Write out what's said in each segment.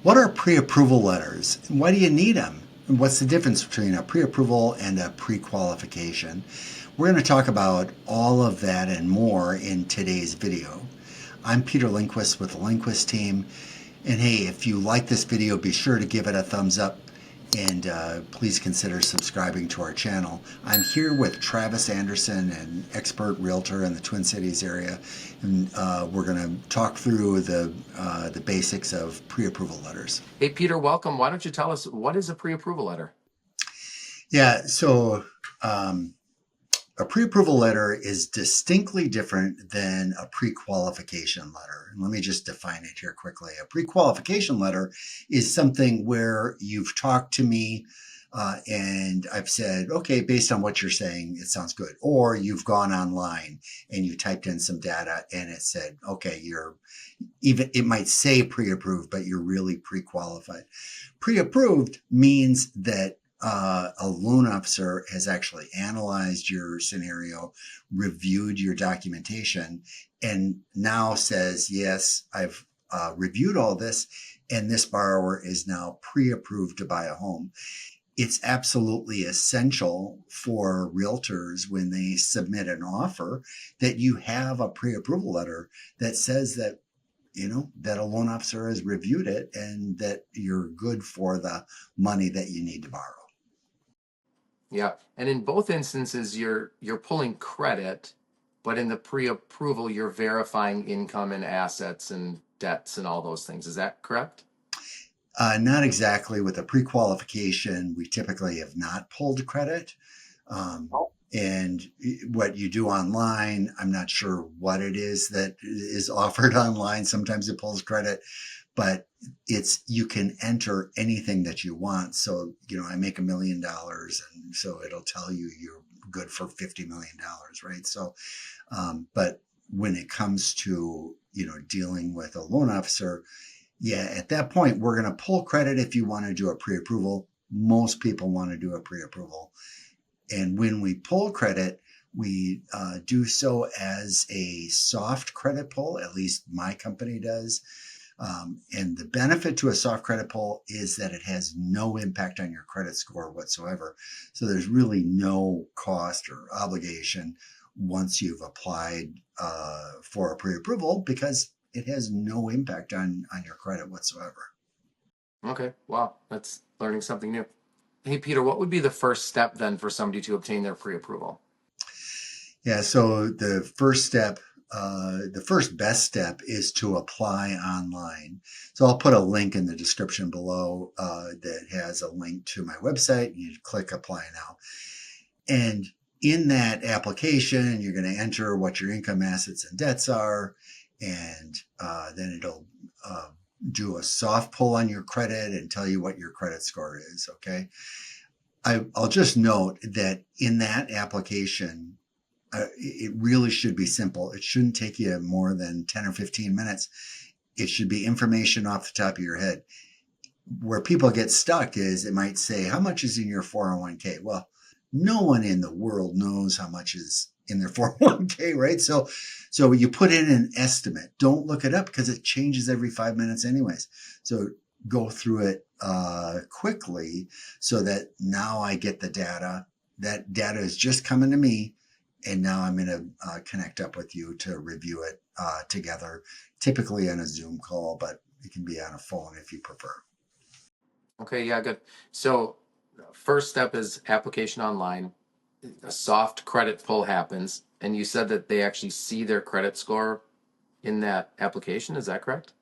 What are pre-approval letters? Why do you need them? And what's the difference between a pre-approval and a pre-qualification? We're going to talk about all of that and more in today's video. I'm Peter Lindquist with the Lindquist team. And hey, if you like this video, be sure to give it a thumbs up and please consider subscribing to our channel. I'm here with Travis Andersen, an expert realtor in the Twin Cities area, and we're going to talk through the basics of pre-approval letters. Hey, Peter, welcome. Why don't you tell us what is a pre-approval letter? Yeah, so a pre-approval letter is distinctly different than a pre-qualification letter. And let me just define it here quickly. A pre-qualification letter is something where you've talked to me and I've said, okay, based on what you're saying, it sounds good. Or you've gone online and you typed in some data and it said, okay, it might say pre-approved, but you're really pre-qualified. Pre-approved means that a loan officer has actually analyzed your scenario, reviewed your documentation, and now says, yes, I've reviewed all this, and this borrower is now pre-approved to buy a home. It's absolutely essential for realtors when they submit an offer that you have a pre-approval letter that says that that a loan officer has reviewed it and that you're good for the money that you need to borrow. Yeah, and in both instances, you're pulling credit, but in the pre-approval, you're verifying income and assets and debts and all those things. Is that correct? Not exactly. With a pre-qualification, we typically have not pulled credit. And what you do online, I'm not sure what it is that is offered online. Sometimes it pulls credit, but you can enter anything that you want. So, I make $1 million, and so it'll tell you you're good for $50 million, right? So, but when it comes to, dealing with a loan officer, yeah, at that point, we're going to pull credit if you want to do a pre-approval. Most people want to do a pre-approval. And when we pull credit, we do so as a soft credit pull, at least my company does. And the benefit to a soft credit pull is that it has no impact on your credit score whatsoever. So there's really no cost or obligation once you've applied for a pre-approval because it has no impact on your credit whatsoever. Okay, wow, that's learning something new. Hey, Peter, what would be the first step then for somebody to obtain their pre-approval? Yeah, so the first step, the first best step is to apply online. So I'll put a link in the description below that has a link to my website. You click apply now. And in that application, you're going to enter what your income, assets, and debts are. And then it'll do a soft pull on your credit and tell you what your credit score is. Okay. I'll just note that in that application, it really should be simple. It shouldn't take you more than 10 or 15 minutes. It should be information off the top of your head. Where people get stuck is it might say, how much is in your 401k? Well, no one in the world knows how much is in their 401k, right? So you put in an estimate. Don't look it up because it changes every 5 minutes anyways. So go through it quickly so that now I get the data. That data is just coming to me. And now I'm going to connect up with you to review it together, typically on a Zoom call, but it can be on a phone if you prefer. Okay, yeah, good. So first step is application online. A soft credit pull happens, and you said that they actually see their credit score in that application. Is that correct?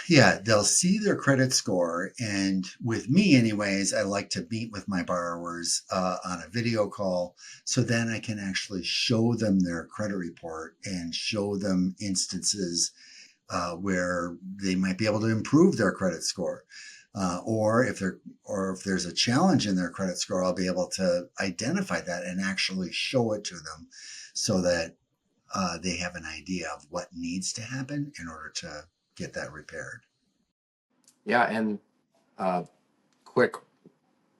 Yeah, they'll see their credit score. And with me, anyways, I like to meet with my borrowers on a video call. So then I can actually show them their credit report and show them instances where they might be able to improve their credit score. Or if there's a challenge in their credit score, I'll be able to identify that and actually show it to them so that they have an idea of what needs to happen in order to get that repaired. Yeah, and quick,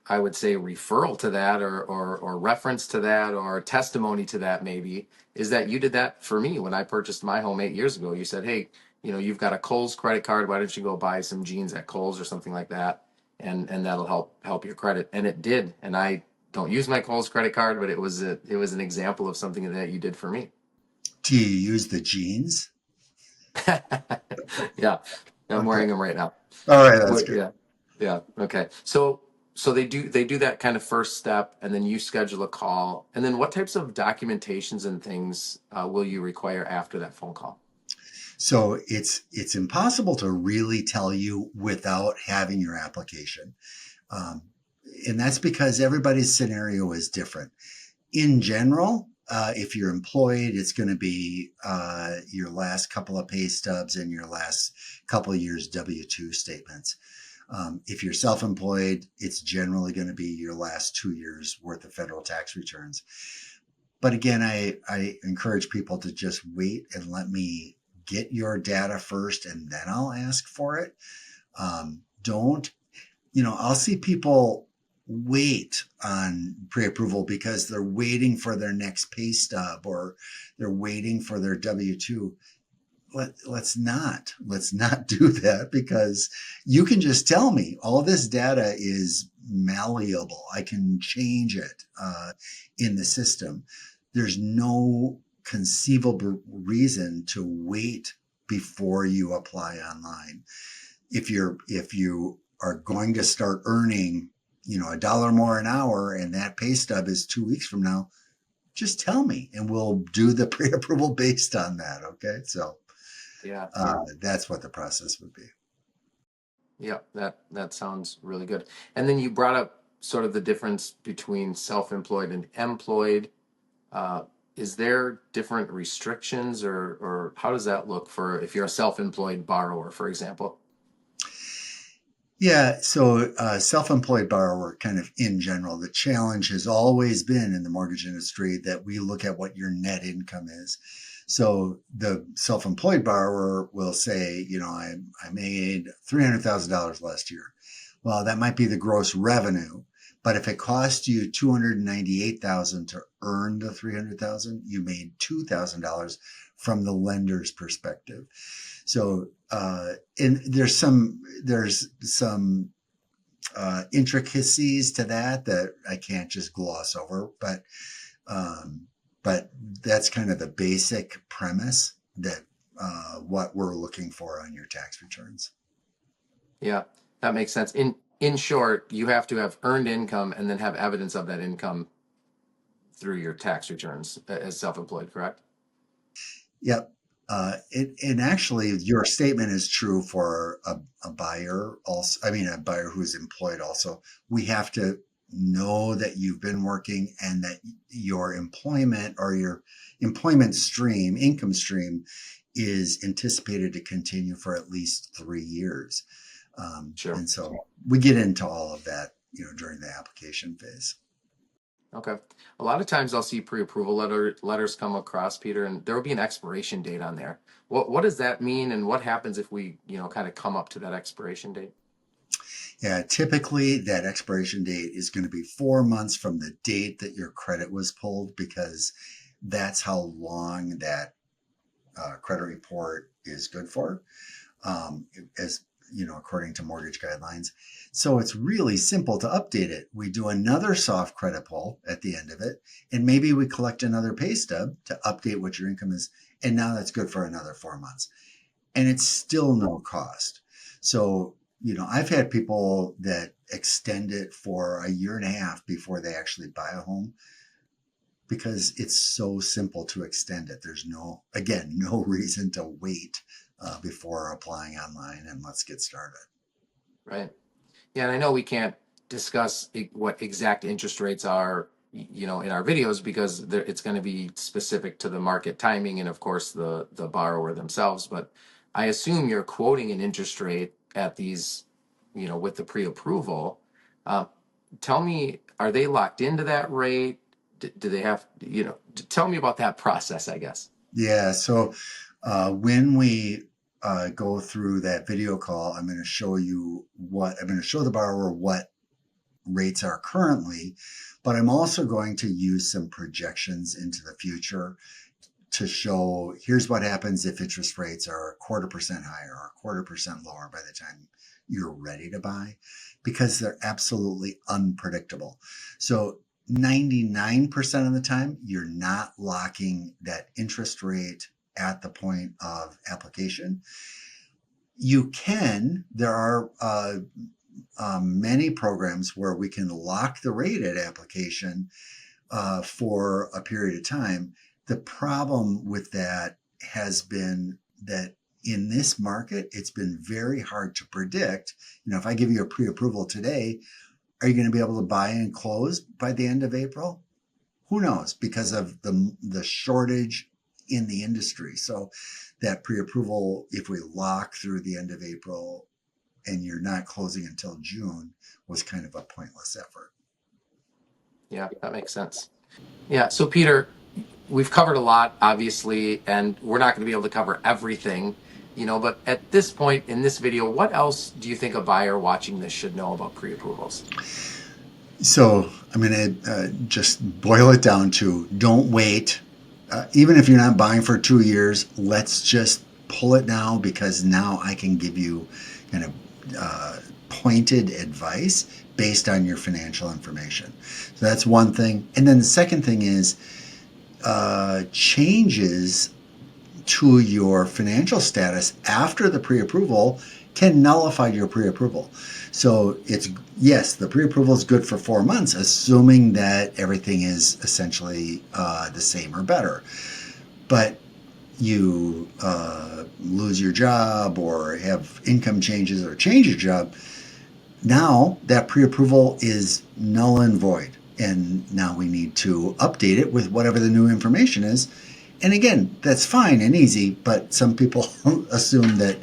I would say referral to that or reference to that or testimony to that maybe is that you did that for me when I purchased my home 8 years ago. You said, hey, you've got a Kohl's credit card. Why don't you go buy some jeans at Kohl's or something like that, and that'll help your credit. And it did. And I don't use my Kohl's credit card, but it was an example of something that you did for me. Do you use the jeans? Yeah, I'm Okay. wearing them right now. All right, that's What? good. Yeah, yeah. Okay. So they do that kind of first step, and then you schedule a call, and then what types of documentations and things will you require after that phone call? So it's impossible to really tell you without having your application. Um, and that's because everybody's scenario is different. In general, if you're employed, it's going to be your last couple of pay stubs and your last couple of years W-2 statements. If you're self-employed, it's generally going to be your last 2 years worth of federal tax returns. But again, I encourage people to just wait and let me get your data first, and then I'll ask for it. Don't, I'll see people wait on pre-approval because they're waiting for their next pay stub or they're waiting for their W-2. Let's not do that, because you can just tell me all this data is malleable. I can change it in the system. There's no conceivable reason to wait before you apply online. If you are going to start earning, $1 more an hour and that pay stub is 2 weeks from now, just tell me and we'll do the pre-approval based on that. Okay. So Yeah. that's what the process would be. Yeah, that sounds really good. And then you brought up sort of the difference between self-employed and employed. Uh, is there different restrictions, or how does that look for if you're a self-employed borrower, for example? Yeah. So self-employed borrower, kind of in general, the challenge has always been in the mortgage industry that we look at what your net income is. So the self-employed borrower will say, I made $300,000 last year. Well, that might be the gross revenue, but if it cost you $298,000 to earn the $300,000, you made $2,000 from the lender's perspective. So, and there's some intricacies to that I can't just gloss over, um, but that's kind of the basic premise that what we're looking for on your tax returns. Yeah, that makes sense. In short, you have to have earned income and then have evidence of that income through your tax returns as self-employed, correct? Yep. And actually, your statement is true for a buyer also. I mean, a buyer who's employed also. We have to know that you've been working and that your employment or your employment stream, income stream, is anticipated to continue for at least 3 years. Sure. And so we get into all of that, during the application phase. Okay. A lot of times I'll see pre-approval letters come across, Peter, and there will be an expiration date on there. What does that mean, and what happens if we, kind of come up to that expiration date? Yeah, typically that expiration date is going to be 4 months from the date that your credit was pulled, because that's how long that credit report is good for, as according to mortgage guidelines. So it's really simple to update it. We do another soft credit pull at the end of it, and maybe we collect another pay stub to update what your income is. And now that's good for another 4 months. And it's still no cost. So, I've had people that extend it for a year and a half before they actually buy a home, because it's so simple to extend it. There's no reason to wait before applying online, and let's get started. Right. Yeah, and I know we can't discuss what exact interest rates are, in our videos because it's going to be specific to the market timing and, of course, the borrower themselves. But I assume you're quoting an interest rate at these, with the pre-approval. Uh, Tell me, are they locked into that rate? Do they have, tell me about that process, I guess. Yeah. So when we go through that video call, I'm going to show the borrower what rates are currently, but I'm also going to use some projections into the future to show here's what happens if interest rates are 1/4% higher or 1/4% lower by the time you're ready to buy, because they're absolutely unpredictable. So 99% of the time, you're not locking that interest rate at the point of application. You can, there are many programs where we can lock the rate at application for a period of time. The problem with that has been that in this market, it's been very hard to predict. If I give you a pre-approval today, are you going to be able to buy and close by the end of April? Who knows, because of the shortage in the industry. So that pre-approval, if we lock through the end of April and you're not closing until June, was kind of a pointless effort. Yeah, that makes sense. Yeah. So Peter, we've covered a lot, obviously, and we're not going to be able to cover everything, but at this point in this video, what else do you think a buyer watching this should know about pre-approvals? So I'm going to just boil it down to don't wait. Even if you're not buying for 2 years, let's just pull it now, because now I can give you kind of pointed advice based on your financial information. So that's one thing. And then the second thing is changes to your financial status after the pre-approval can nullify your pre-approval. So yes, the pre-approval is good for 4 months, assuming that everything is essentially the same or better. But you lose your job or have income changes or change your job, now that pre-approval is null and void. And now we need to update it with whatever the new information is. And again, that's fine and easy, but some people assume that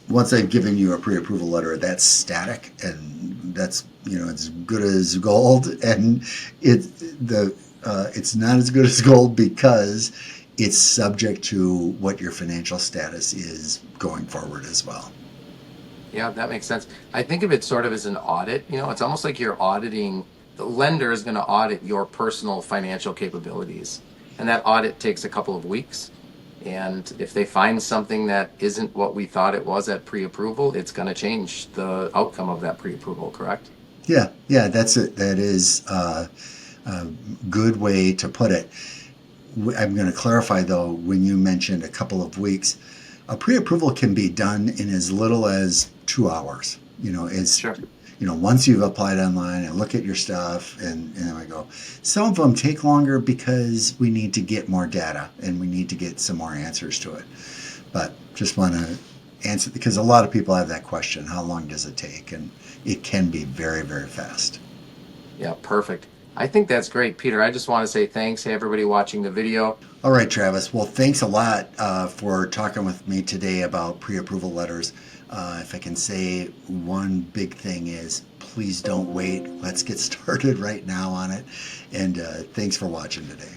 once I've given you a pre-approval letter, that's static and that's it's good as gold. And it's not as good as gold, because it's subject to what your financial status is going forward as well. Yeah, that makes sense. I think of it sort of as an audit. It's almost like you're auditing, the lender is going to audit your personal financial capabilities. And that audit takes a couple of weeks. And if they find something that isn't what we thought it was at pre-approval, it's going to change the outcome of that pre-approval, correct? Yeah, that's it. That is a good way to put it. I'm going to clarify, though, when you mentioned a couple of weeks, a pre-approval can be done in as little as 2 hours. Sure. Once you've applied online and look at your stuff, and then I go. Some of them take longer because we need to get more data and we need to get some more answers to it. But just want to answer, because a lot of people have that question: how long does it take? And it can be very, very fast. Yeah, perfect. I think that's great, Peter. I just want to say thanks to everybody watching the video. All right, Travis. Well, thanks a lot for talking with me today about pre-approval letters. If I can say one big thing is, please don't wait. Let's get started right now on it. And thanks for watching today.